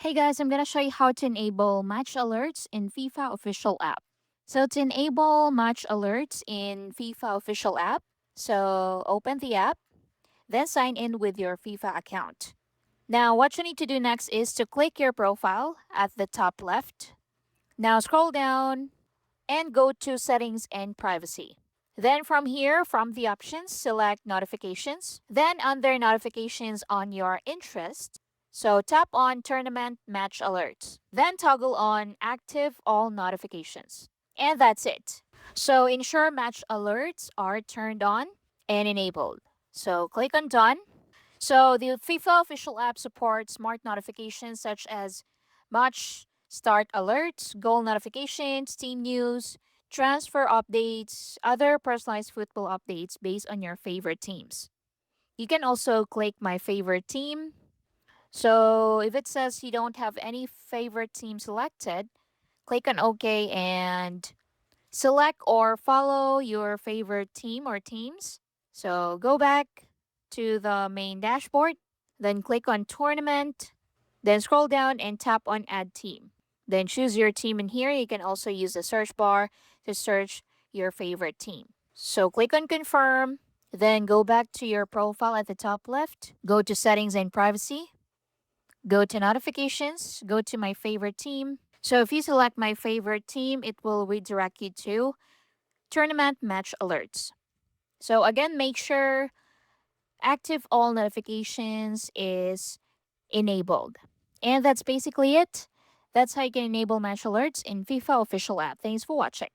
Hey guys, I'm gonna show you how to enable match alerts in FIFA Official App. So to enable match alerts in FIFA Official App, so open the app, then sign in with your FIFA account. Now what you need to do next is to click your profile at the top left. Now scroll down and go to settings and privacy. Then from here, from the options, select notifications. Then under notifications on your interest, so tap on tournament match alerts. Then toggle on active all notifications. And that's it. So ensure match alerts are turned on and enabled. So click on done. So the FIFA official app supports smart notifications such as match start alerts, goal notifications, team news, transfer updates, other personalized football updates based on your favorite teams. You can also click my favorite team. So if it says you don't have any favorite team selected, click on OK and select or follow your favorite team or teams. So go back to the main dashboard, then click on tournament, then scroll down and tap on add team. Then choose your team in here. You can also use the search bar to search your favorite team. So click on confirm, then go back to your profile at the top left, go to settings and privacy, go to notifications, go to my favorite team. So if you select my favorite team, it will redirect you to tournament match alerts. So again, make sure active all notifications is enabled. And that's basically it. That's how you can enable match alerts in FIFA official app. Thanks for watching.